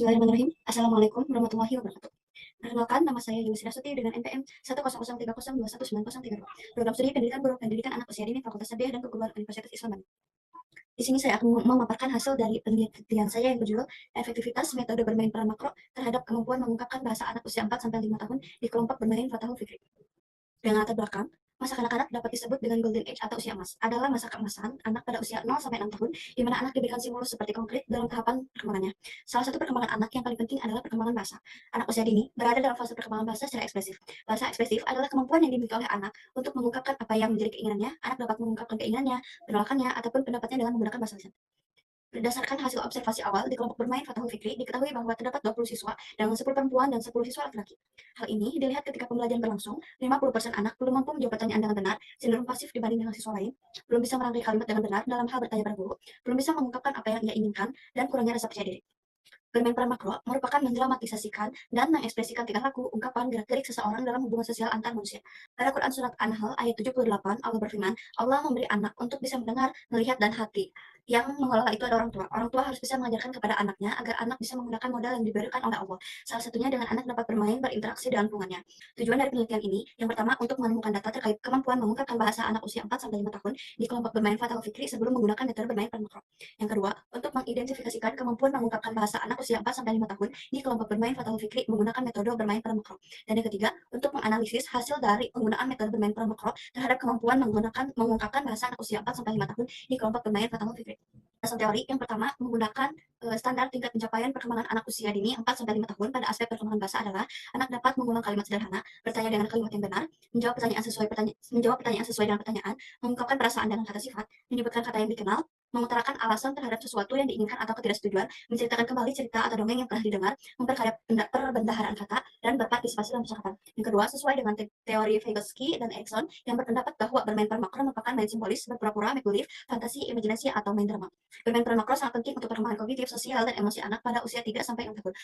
Bismillahirrahmanirrahim. Assalamualaikum warahmatullahi wabarakatuh. Perkenalkan, nama saya Yusri Astuti dengan NPM 10030219132. Program Studi Pendidikan Guru Pendidikan Anak Usia Dini Fakultas Tarbiyah dan Keguruan Universitas Islam Bandung. Di sini saya akan memaparkan hasil dari penelitian saya yang berjudul Efektivitas Metode Bermain Peran Makro terhadap Kemampuan Mengungkapkan Bahasa Anak Usia 4-5 tahun di Kelompok Bermain Fatahul Fikri. Dengan latar belakang, masa kanak-kanak dapat disebut dengan golden age atau usia emas, adalah masa keemasan anak pada usia 0-6 tahun, di mana anak diberikan stimulus seperti konkret dalam tahapan perkembangannya. Salah satu perkembangan anak yang paling penting adalah perkembangan bahasa. Anak usia dini berada dalam fase perkembangan bahasa secara ekspresif. Bahasa ekspresif adalah kemampuan yang dimiliki oleh anak untuk mengungkapkan apa yang menjadi keinginannya. Anak dapat mengungkapkan keinginannya, penolakannya, ataupun pendapatnya dengan menggunakan bahasa lisan. Berdasarkan hasil observasi awal di kelompok bermain Fatahul Fikri, diketahui bahwa terdapat 20 siswa dengan 10 perempuan dan 10 siswa laki-laki. Hal ini dilihat ketika pembelajaran berlangsung, 50% anak belum mampu menjawab pertanyaan dengan benar, cenderung pasif dibanding dengan siswa lain, belum bisa merangkai kalimat dengan benar dalam hal bertanya pada guru, belum bisa mengungkapkan apa yang ia inginkan, dan kurangnya rasa percaya diri. Bermain peran makro merupakan mendramatisasikan dan mengekspresikan tingkah laku, ungkapan, gerak-gerik seseorang dalam hubungan sosial antar manusia. Pada Quran Surat An-Nahl ayat 78, Allah berfirman, Allah memberi anak untuk bisa mendengar, melihat, dan hati. Yang mengelola itu adalah orang tua. Orang tua harus bisa mengajarkan kepada anaknya agar anak bisa menggunakan modal yang diberikan oleh Allah. Salah satunya dengan anak dapat bermain, berinteraksi dengan lingkungannya. Tujuan dari penelitian ini, yang pertama, untuk menemukan data terkait kemampuan mengungkapkan bahasa anak usia 4-5 tahun di kelompok bermain Fatahul Fikri sebelum menggunakan metode bermain peran makro. Yang kedua, untuk mengidentifikasikan kemampuan mengungkapkan bahasa anak usia 4-5 tahun di kelompok bermain Fatahul Fikri menggunakan metode bermain peran makro. Dan yang ketiga, untuk menganalisis hasil dari penggunaan metode bermain peran makro terhadap kemampuan mengungkapkan bahasa anak usia 4-5 tahun di kelompok bermain Fatahul Fikri. Alasan teori yang pertama, menggunakan standar tingkat pencapaian perkembangan anak usia dini 4-5 tahun pada aspek perkembangan bahasa adalah anak dapat mengulang kalimat sederhana, bertanya dengan kalimat yang benar, menjawab pertanyaan sesuai dengan pertanyaan, mengungkapkan perasaan dengan kata sifat, menyebutkan kata yang dikenal, mengutarakan alasan terhadap sesuatu yang diinginkan atau ketidaksetujuan, menceritakan kembali cerita atau dongeng yang pernah didengar, memperkaya perbendaharaan kata, dan berpartisipasi dalam percakapan. Yang kedua, sesuai dengan teori Vygotsky dan Erikson yang berpendapat bahwa bermain peran makro merupakan main simbolis, berpura-pura, make believe, fantasi, imajinasi, atau main drama. Bermain peran makro sangat penting untuk perkembangan kognitif, sosial, dan emosi anak pada usia 3-6 tahun.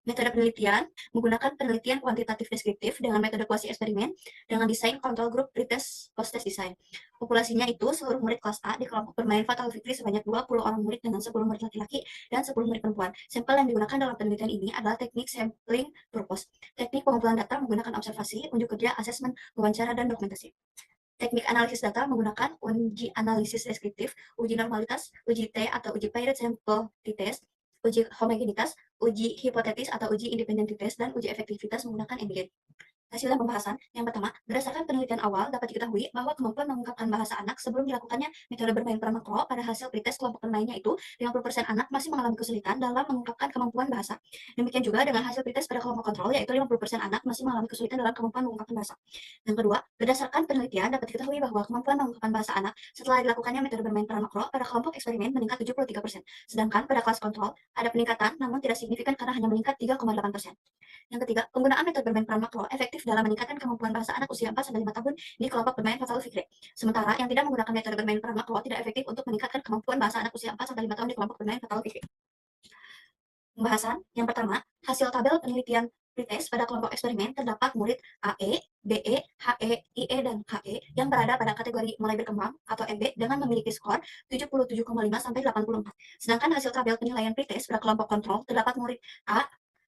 Metode penelitian menggunakan penelitian kuantitatif deskriptif dengan metode kuasi eksperimen dengan desain kontrol grup pretest post-test design. Populasinya itu seluruh murid kelas A di kelompok bermain Fatahul Fikri sebanyak 20 orang murid dengan 10 murid laki-laki dan 10 murid perempuan. Sampel yang digunakan dalam penelitian ini adalah teknik sampling purpose, teknik pengumpulan data menggunakan observasi, unjuk kerja, asesmen, wawancara, dan dokumentasi. Teknik analisis data menggunakan uji analisis deskriptif, uji normalitas, uji T atau uji paired sample t-test, uji homogenitas, uji hipotetis atau uji independentitas, dan uji efektivitas menggunakan NDN. Hasil pembahasan, yang pertama, berdasarkan penelitian awal dapat diketahui bahwa kemampuan mengungkapkan bahasa anak sebelum dilakukannya metode bermain peran makro pada hasil pretest kelompok bermainnya itu 50% anak masih mengalami kesulitan dalam mengungkapkan kemampuan bahasa. Demikian juga dengan hasil pretest pada kelompok kontrol yaitu 50% anak masih mengalami kesulitan dalam kemampuan mengungkapkan bahasa. Yang kedua, berdasarkan penelitian dapat diketahui bahwa kemampuan mengungkapkan bahasa anak setelah dilakukannya metode bermain peran makro pada kelompok eksperimen meningkat 73%, sedangkan pada kelas kontrol ada peningkatan namun tidak signifikan karena hanya meningkat 3,8%. Yang ketiga, penggunaan metode bermain peran makro efektif dalam meningkatkan kemampuan bahasa anak usia 4-5 tahun di kelompok bermain Fatahul Fikri. Sementara yang tidak menggunakan metode bermain peran makro tidak efektif untuk meningkatkan kemampuan bahasa anak usia 4-5 tahun di kelompok bermain Fatahul Fikri. Pembahasan yang pertama, hasil tabel penelitian pretest pada kelompok eksperimen terdapat murid AE, BE, HE, IE, dan KE yang berada pada kategori mulai berkembang atau MB dengan memiliki skor 77,5 sampai 84. Sedangkan hasil tabel penilaian pretest pada kelompok kontrol terdapat murid A,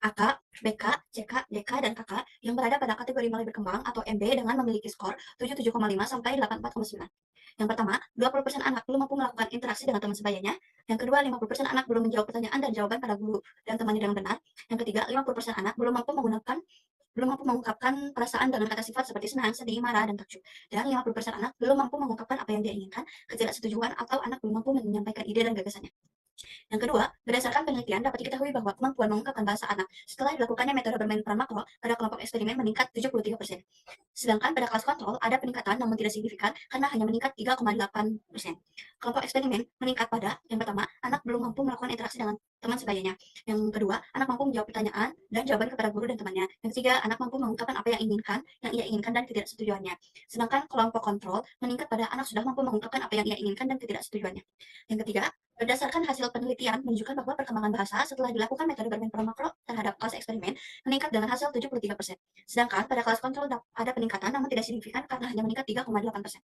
AK, BK, CK, DK, dan KK yang berada pada kategori mulai berkembang atau MB dengan memiliki skor 77,5 sampai 84,9. Yang pertama, 20% anak belum mampu melakukan interaksi dengan teman sebayanya. Yang kedua, 50% anak belum menjawab pertanyaan dan jawaban pada guru dan temannya dengan benar. Yang ketiga, 50% anak belum mampu mengungkapkan perasaan dengan kata sifat seperti senang, sedih, marah, dan takjub. Dan 50% anak belum mampu mengungkapkan apa yang dia inginkan, ketidaksetujuan, atau anak belum mampu menyampaikan ide dan gagasannya. Yang kedua, berdasarkan penelitian dapat diketahui bahwa kemampuan mengungkapkan bahasa anak setelah dilakukannya metode bermain peran makro pada kelompok eksperimen meningkat 73%. Sedangkan pada kelas kontrol ada peningkatan namun tidak signifikan karena hanya meningkat 3,8%. Kelompok eksperimen meningkat pada, yang pertama, anak belum mampu melakukan interaksi dengan teman sebayanya. Yang kedua, anak mampu menjawab pertanyaan dan jawaban kepada guru dan temannya. Yang ketiga, anak mampu mengungkapkan apa yang ia inginkan dan ketidaksetujuannya. Sedangkan kelompok kontrol meningkat pada anak sudah mampu mengungkapkan apa yang ia inginkan dan ketidaksetujuannya. Yang ketiga, berdasarkan hasil penelitian menunjukkan bahwa perkembangan bahasa setelah dilakukan metode bermain peran makro terhadap kelas eksperimen meningkat dengan hasil 73%. Sedangkan pada kelas kontrol ada peningkatan namun tidak signifikan karena hanya meningkat 3,8%.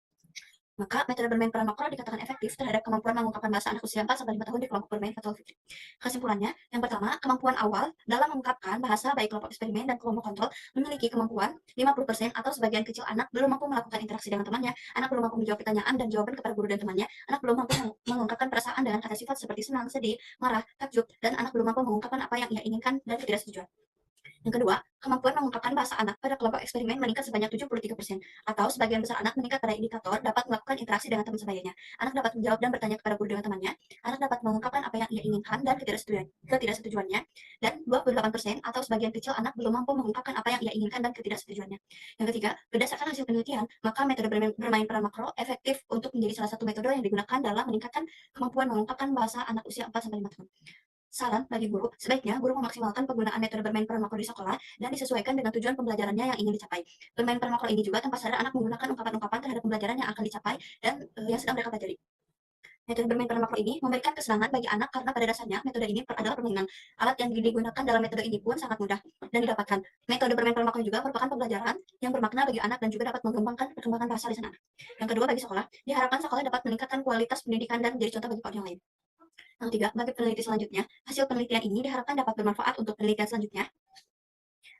Maka metode bermain peran makro dikatakan efektif terhadap kemampuan mengungkapkan bahasa anak usia 4-5 tahun di kelompok bermain Fatal Fitri. Kesimpulannya, yang pertama, kemampuan awal dalam mengungkapkan bahasa baik kelompok eksperimen dan kelompok kontrol memiliki kemampuan 50% atau sebagian kecil anak belum mampu melakukan interaksi dengan temannya, anak belum mampu menjawab pertanyaan dan jawaban kepada guru dan temannya, anak belum mampu mengungkapkan perasaan dengan kata sifat seperti senang, sedih, marah, takjub, dan anak belum mampu mengungkapkan apa yang ia inginkan dan ketidaksetujuan. Yang kedua, kemampuan mengungkapkan bahasa anak pada kelompok eksperimen meningkat sebanyak 73%, atau sebagian besar anak meningkat pada indikator dapat melakukan interaksi dengan teman sebayanya. Anak dapat menjawab dan bertanya kepada guru dengan temannya, anak dapat mengungkapkan apa yang ia inginkan dan ketidaksetujuannya, dan 28% atau sebagian kecil anak belum mampu mengungkapkan apa yang ia inginkan dan ketidaksetujuannya. Yang ketiga, berdasarkan hasil penelitian, maka metode bermain peran makro efektif untuk menjadi salah satu metode yang digunakan dalam meningkatkan kemampuan mengungkapkan bahasa anak usia 4-5 tahun. Saran bagi guru, sebaiknya guru memaksimalkan penggunaan metode bermain peran makro di sekolah dan disesuaikan dengan tujuan pembelajarannya yang ingin dicapai. Bermain peran makro ini juga tanpa sadar anak menggunakan ungkapan-ungkapan terhadap pembelajaran yang akan dicapai dan yang sedang mereka pelajari. Metode bermain peran makro ini memberikan kesenangan bagi anak karena pada dasarnya metode ini adalah permainan. Alat yang digunakan dalam metode ini pun sangat mudah dan didapatkan. Metode bermain peran makro juga merupakan pembelajaran yang bermakna bagi anak dan juga dapat mengembangkan perkembangan bahasa lisan anak. Yang kedua, bagi sekolah, diharapkan sekolah dapat meningkatkan kualitas pendidikan dan menjadi contoh bagi yang lain. Yang ketiga, bagi peneliti selanjutnya, hasil penelitian ini diharapkan dapat bermanfaat untuk penelitian selanjutnya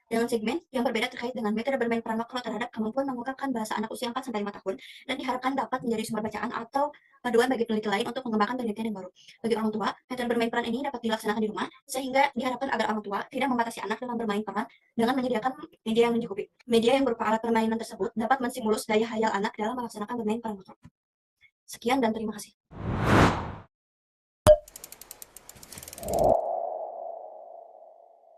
dengan segmen yang berbeda terkait dengan metode bermain peran makro terhadap kemampuan mengungkapkan bahasa anak usia 4-5 tahun dan diharapkan dapat menjadi sumber bacaan atau panduan bagi peneliti lain untuk mengembangkan penelitian yang baru. Bagi orang tua, metode bermain peran ini dapat dilaksanakan di rumah sehingga diharapkan agar orang tua tidak membatasi anak dalam bermain peran dengan menyediakan media yang mencukupi. Media yang berupa alat permainan tersebut dapat menstimulus daya hayal anak dalam melaksanakan bermain peran makro. Sekian dan terima kasih.